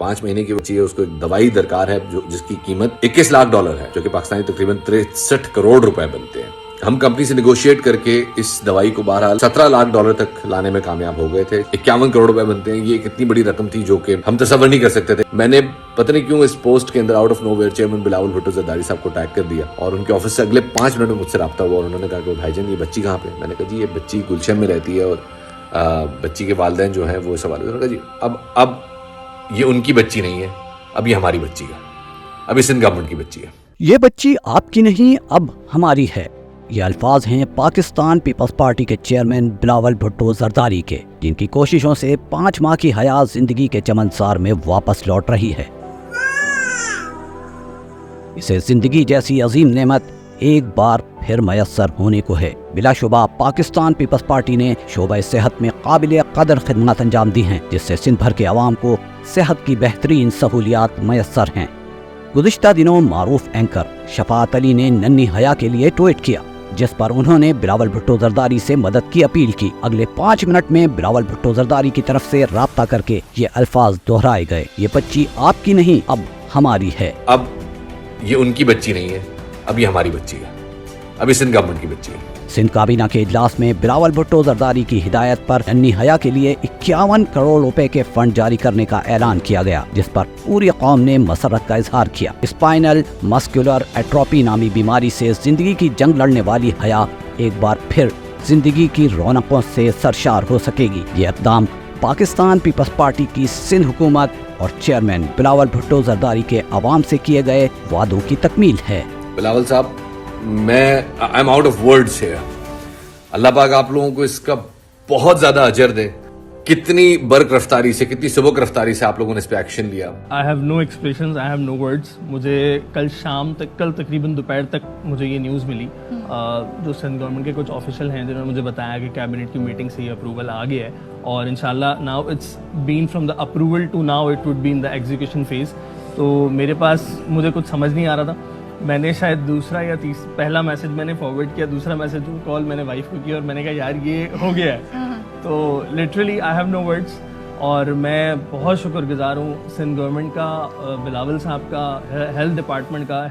5 مہینے کی بچی ہے, اس کو ایک دوائی درکار ہے جس کی قیمت $21 لاکھ ہے, جو کہ پاکستانی تقریباً 63 کروڑ روپے بنتے ہیں. ہم کمپنی سے نیگوشیٹ کر کے اس دوائی کو بہرحال $17 لاکھ تک لانے میں کامیاب ہو گئے تھے. 51 کروڑ روپے بنتے ہیں. یہ ایک اتنی بڑی رقم تھی جو کہ ہم تصور نہیں کر سکتے تھے. میں نے پتہ نہیں کیوں اس پوسٹ کے اندر out of nowhere chairman Bilawal Bhutto Zardari صاحب کو ٹیگ کر دیا, اور ان کے آفس سے اگلے 5 منٹ میں مجھ سے رابطہ ہوا, اور انہوں نے کہا کہ بھائی جان یہ بچی کہاں پہ؟ میں نے کہا جی یہ بچی گلشن میں رہتی ہے, اور بچی کے والدین جو ہیں وہ سوال. انہوں نے کہا جی اب یہ ان کی بچی نہیں ہے, اب یہ ہماری بچی ہے, اب یہ سندھ گورنمنٹ کی بچی ہے. یہ بچی آپ کی نہیں اب ہماری ہے. یہ الفاظ ہیں پاکستان پیپلز پارٹی کے چیئرمین بلاول بھٹو زرداری کے, جن کی کوششوں سے 5 ماہ کی حیات زندگی کے چمن سار میں واپس لوٹ رہی ہے. اسے زندگی جیسی عظیم نعمت ایک بار پھر میسر ہونے کو ہے. بلا شبہ پاکستان پیپلز پارٹی نے شعبہ صحت میں قابل قدر خدمات انجام دی ہیں, جس سے سندھ بھر کے عوام کو صحت کی بہترین سہولیات میسر ہیں. گزشتہ دنوں معروف اینکر شفاعت علی نے ننھی حیا کے لیے ٹویٹ کیا, جس پر انہوں نے بلاول بھٹو زرداری سے مدد کی اپیل کی. اگلے 5 منٹ میں بلاول بھٹو زرداری کی طرف سے رابطہ کر کے یہ الفاظ دہرائے گئے. یہ بچی آپ کی نہیں اب ہماری ہے. اب یہ ان کی بچی نہیں ہے, اب یہ ہماری بچی ہے, اب یہ سندھ گورنمنٹ کی بچی ہے. سندھ کابینہ کے اجلاس میں بلاول بھٹو زرداری کی ہدایت پر ننھی حیا کے لیے 51 کروڑ روپے کے فنڈ جاری کرنے کا اعلان کیا گیا, جس پر پوری قوم نے مسرت کا اظہار کیا. اسپائنل مسکولر ایٹروپی نامی بیماری سے زندگی کی جنگ لڑنے والی حیا ایک بار پھر زندگی کی رونقوں سے سرشار ہو سکے گی. یہ اقدام پاکستان پیپلز پارٹی کی سندھ حکومت اور چیئرمین بلاول بھٹو زرداری کے عوام سے کیے گئے وعدوں کی تکمیل ہے. بلاول صاحب, میں I am out of words ہے. اللہ پاک آپ لوگوں کو اس کا بہت زیادہ اجر دے. کتنی برق رفتاری سے, کتنی سبک رفتاری سے آپ لوگوں نے اس پہ ایکشن لیا. I have no expressions, I have no words. مجھے کل شام تک, کل تقریباً دوپہر تک مجھے یہ نیوز ملی. جو سندھ گورنمنٹ کے کچھ آفیشل ہیں جنہوں نے مجھے بتایا کہ کیبنٹ کی میٹنگ سے یہ اپروول آ گیا ہے, اور انشاءاللہ now it's been from the approval to now it would be in the execution phase. تو میرے پاس مجھے کچھ سمجھ نہیں آ رہا تھا. میں نے شاید دوسرا یا پہلا میسج میں نے فارورڈ کیا, دوسرا میسج کال میں نے وائف کو کیا, اور میں نے کہا یار یہ ہو گیا ہے. تو literally I have no words. اور میں بہت شکر گزار ہوں سندھ گورنمنٹ کا, بلاول صاحب کا, ہیلتھ ڈپارٹمنٹ کا.